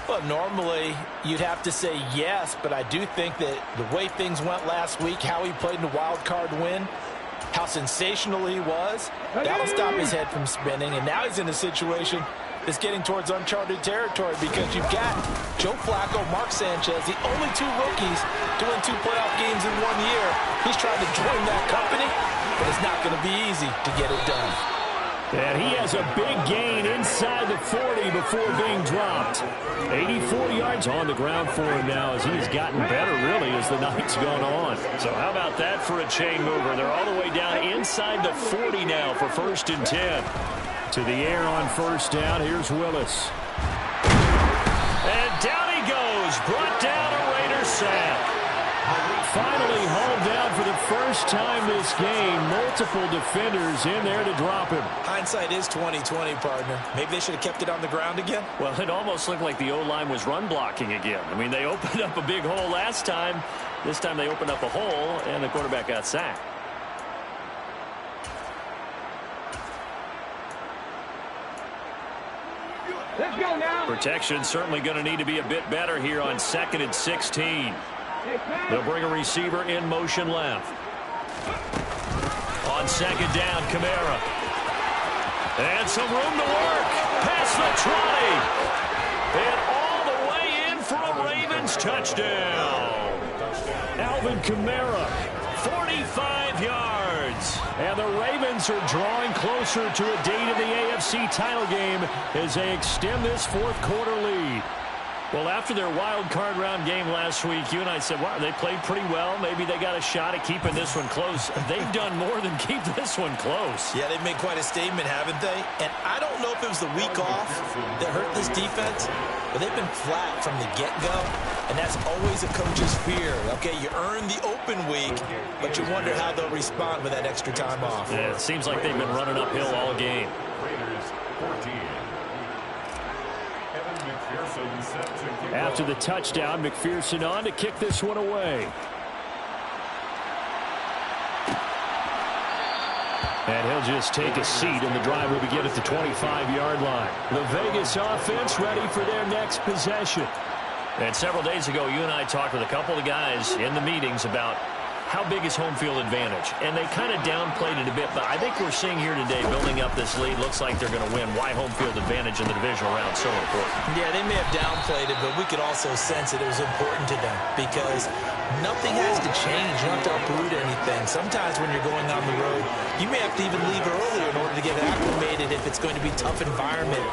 Well, normally you'd have to say yes, but I do think that the way things went last week, how he played in the wild card win, how sensational he was, that'll stop his head from spinning. And now he's in a situation that's getting towards uncharted territory because you've got Joe Flacco, Mark Sanchez, the only two rookies to win 2 playoff games in 1 year. He's trying to join that company, but it's not going to be easy to get it done. And he has a big gain inside the 40 before being dropped. 84 yards on the ground for him now as he's gotten better, really, as the night's gone on. So how about that for a chain mover? They're all the way down inside the 40 now for 1st and 10. To the air on 1st down. Here's Willis. And down he goes. Brought down a Raider sack. Finally hauled down for the first time this game. Multiple defenders in there to drop him. Hindsight is 20/20, partner. Maybe they should have kept it on the ground again. Well, it almost looked like the O-line was run blocking again. I mean, they opened up a big hole last time. This time they opened up a hole, and the quarterback got sacked. Let's go now. Protection certainly going to need to be a bit better here on 2nd and 16. They'll bring a receiver in motion left. On 2nd down, Kamara. And some room to work. Past the 20. And all the way in for a Ravens touchdown. Alvin Kamara. 45 yards. And the Ravens are drawing closer to a date of the AFC title game as they extend this 4th-quarter lead. Well, after their wild card round game last week, you and I said, wow, they played pretty well. Maybe they got a shot at keeping this one close. They've done more than keep this one close. Yeah, they've made quite a statement, haven't they? And I don't know if it was the week off that hurt this defense, but they've been flat from the get-go, and that's always a coach's fear. Okay, you earn the open week, but you wonder how they'll respond with that extra time off. Yeah, it seems like they've been running uphill all game. Raiders 14. After the touchdown, McPherson on to kick this one away. And he'll just take a seat, and the drive will begin at the 25-yard line. The Vegas offense ready for their next possession. And several days ago, you and I talked with a couple of guys in the meetings about how big is home field advantage. And they kind of downplayed it a bit, but I think we're seeing here today, building up this lead, looks like they're going to win. Why home field advantage in the divisional round so important? Yeah, they may have downplayed it, but we could also sense that it was important to them because Nothing has to change. You don't have to uproot anything. Sometimes when you're going on the road, you may have to even leave earlier in order to get acclimated if it's going to be a tough environment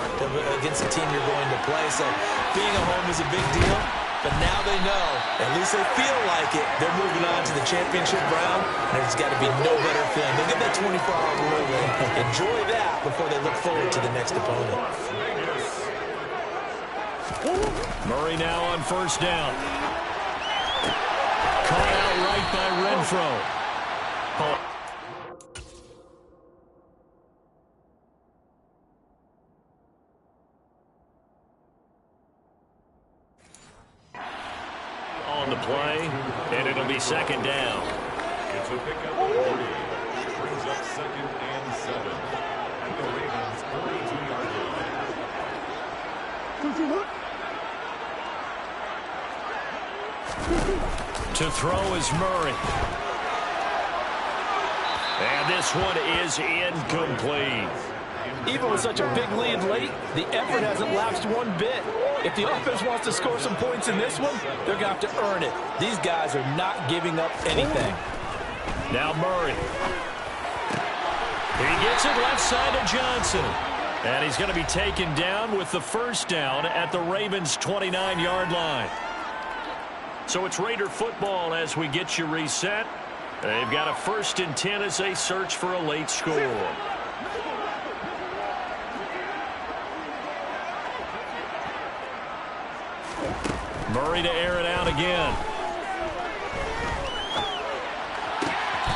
against the team you're going to play. So being at home is a big deal. But now they know, at least they feel like it, they're moving on to the championship round, and there's got to be no better feeling. They'll get that 24-hour rule in, enjoy that before they look forward to the next opponent. Murray now on first down. Caught out right by Renfro. On the play, and it'll be second down. It's a pickup of 3. Brings up 2nd and 7. At the Ravens' 42-yard line. To throw is Murray. And this one is incomplete. Even with such a big lead late, the effort hasn't lapsed one bit. If the offense wants to score some points in this one, they're going to have to earn it. These guys are not giving up anything. Now Murray. He gets it left side to Johnson. And he's going to be taken down with the first down at the Ravens' 29-yard line. So it's Raider football as we get you reset. They've got a 1st and 10 as they search for a late score. Murray to air it out again.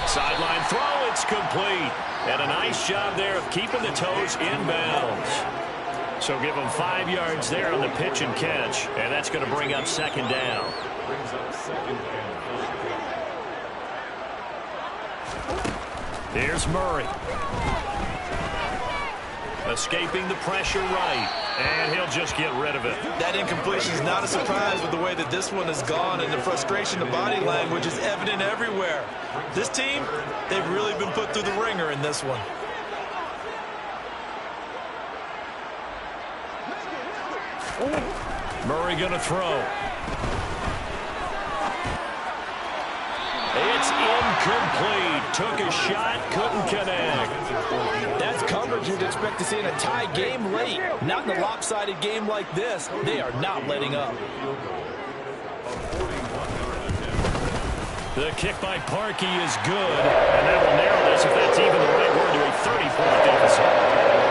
Sideline throw, it's complete. And a nice job there of keeping the toes inbounds. So give them 5 yards there on the pitch and catch. And that's going to bring up second down. Brings up 2nd and 5. Here's Murray. Escaping the pressure right. And he'll just get rid of it. That incompletion is not a surprise with the way that this one has gone, and the frustration, the body language is evident everywhere. This team, they've really been put through the ringer in this one. Murray going to throw. It's incomplete. Took a shot, couldn't connect. That's coverage you'd expect to see in a tie game late. Not in a lopsided game like this. They are not letting up. The kick by Parkey is good, and that will narrow this, if that's even the right word, to a 30-point deficit.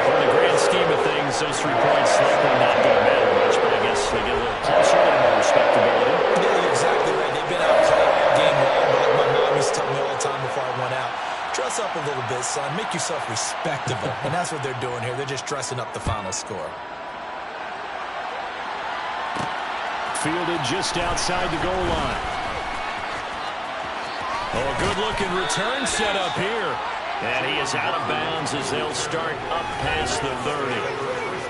For the grand scheme of things, those 3 points likely not going to matter much, but I guess they get a little closer, a little more respectability. Yeah, you're exactly right. They've been out playing all game long, but like my mom used to tell me all the time before I went out, dress up a little bit, son. Make yourself respectable. And that's what they're doing here. They're just dressing up the final score. Fielded just outside the goal line. Oh, a good-looking return set up here. And he is out of bounds as they'll start up past the 30.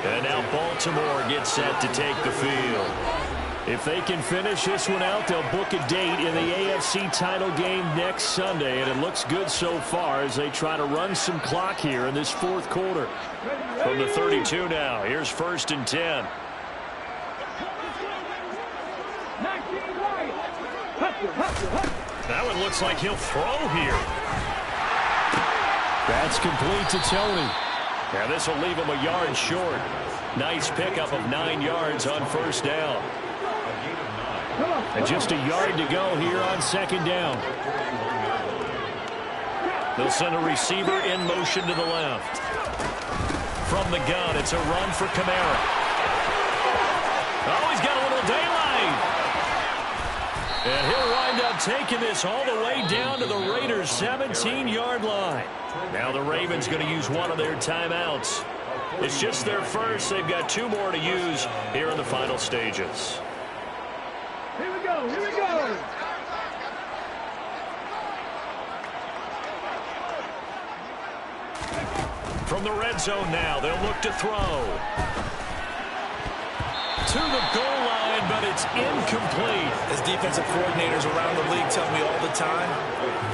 And now Baltimore gets set to take the field. If they can finish this one out, they'll book a date in the AFC title game next Sunday. And it looks good so far as they try to run some clock here in this 4th quarter. From the 32 now, here's 1st and 10. That one looks like he'll throw here. That's complete to Tony. Now this will leave him a yard short. Nice pickup of 9 yards on first down. And just a yard to go here on second down. They'll send a receiver in motion to the left. From the gun, it's a run for Kamara. Oh, he's got a little daylight. And he'll wind up taking this all the way down to the Raiders' 17-yard line. Now the Ravens going to use one of their timeouts. It's just their first. They've got 2 more to use here in the final stages. Here we go, here we go. From the red zone now, they'll look to throw. To the goal line, but it's incomplete. As defensive coordinators around the league tell me all the time,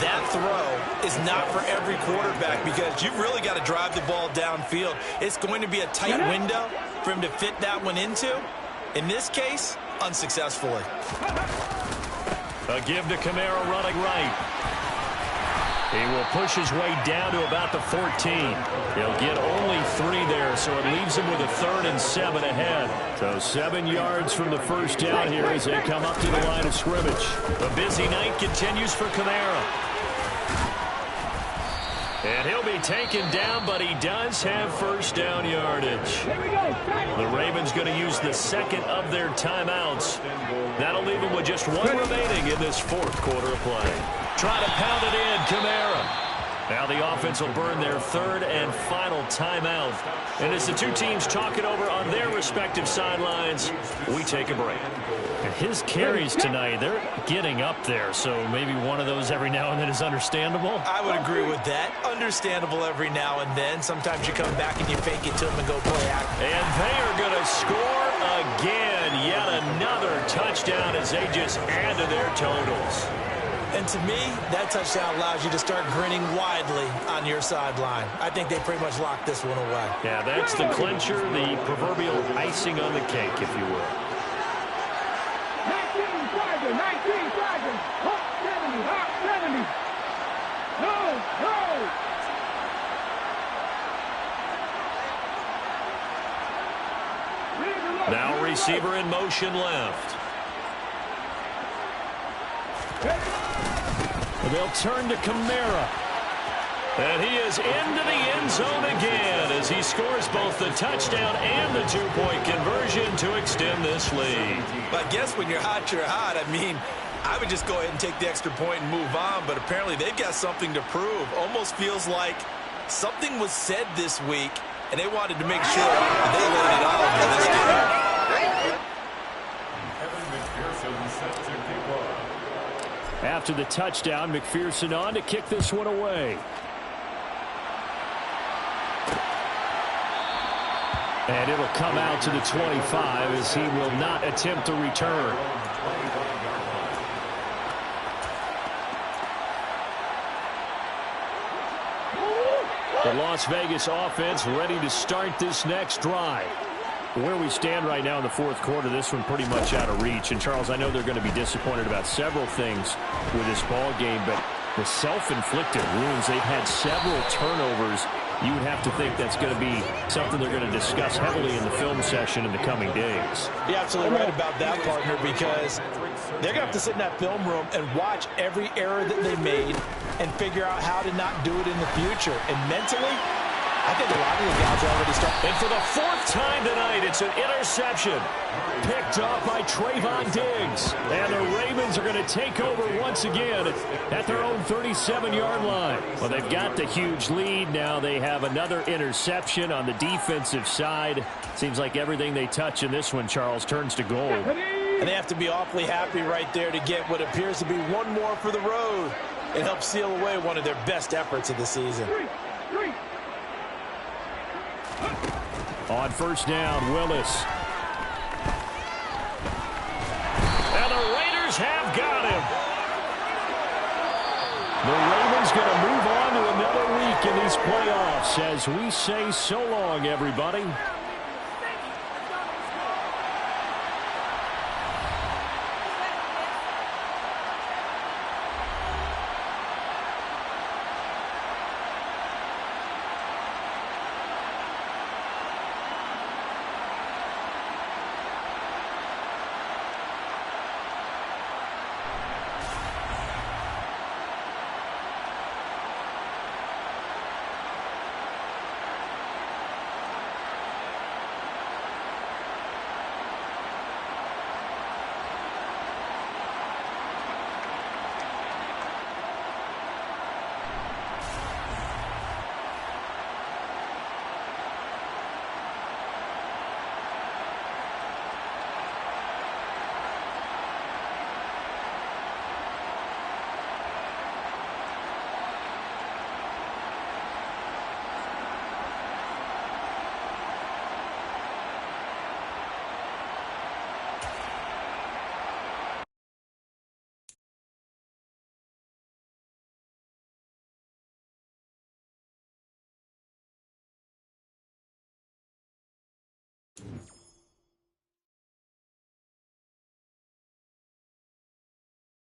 that throw is not for every quarterback because you've really got to drive the ball downfield. It's going to be a tight window for him to fit that one into. In this case, unsuccessfully. A give to Kamara running right. He will push his way down to about the 14. He'll get only 3 there, so it leaves him with a 3rd and 7 ahead. So 7 yards from the first down here as they come up to the line of scrimmage. The busy night continues for Kamara. And he'll be taken down, but he does have first down yardage. The Ravens going to use the second of their timeouts. That'll leave them with just 1 remaining in this 4th quarter of play. Try to pound it in, Kamara. Now the offense will burn their 3rd and final timeout. And as the two teams talk it over on their respective sidelines, we take a break. And his carries tonight, they're getting up there, so maybe one of those every now and then is understandable. I would agree with that. Understandable every now and then. Sometimes you come back and you fake it to them and go play act. And they are going to score again. Yet another touchdown as they just add to their totals. And to me, that touchdown allows you to start grinning widely on your sideline. I think they pretty much locked this one away. Yeah, that's the clincher, the proverbial icing on the cake, if you will. 19 seconds. Hot 70. No. Now receiver in motion left. They'll turn to Kamara. And he is into the end zone again as he scores both the touchdown and the 2-point conversion to extend this lead. But I guess when you're hot, you're hot. I mean, I would just go ahead and take the extra point and move on, but apparently they've got something to prove. Almost feels like something was said this week, and they wanted to make sure they laid it out in this game. After the touchdown, McPherson on to kick this one away. And it'll come out to the 25 as he will not attempt to return. The Las Vegas offense ready to start this next drive. Where we stand right now in the 4th quarter, this one pretty much out of reach. And, Charles, I know they're going to be disappointed about several things with this ball game, but the self-inflicted wounds, they've had several turnovers. You would have to think that's going to be something they're going to discuss heavily in the film session in the coming days. You're absolutely right about that, partner, because they're going to have to sit in that film room and watch every error that they made and figure out how to not do it in the future. And mentally, I think a lot of the guys are already starting. And for the 4th time tonight, it's an interception. Picked off by Trayvon Diggs. And the Ravens are going to take over once again at their own 37-yard line. Well, they've got the huge lead. Now they have another interception on the defensive side. Seems like everything they touch in this one, Charles, turns to gold. And they have to be awfully happy right there to get what appears to be one more for the road. It helps seal away one of their best efforts of the season. On first down, Willis. And the Raiders have got him. The Ravens going to move on to another week in these playoffs as we say so long, everybody.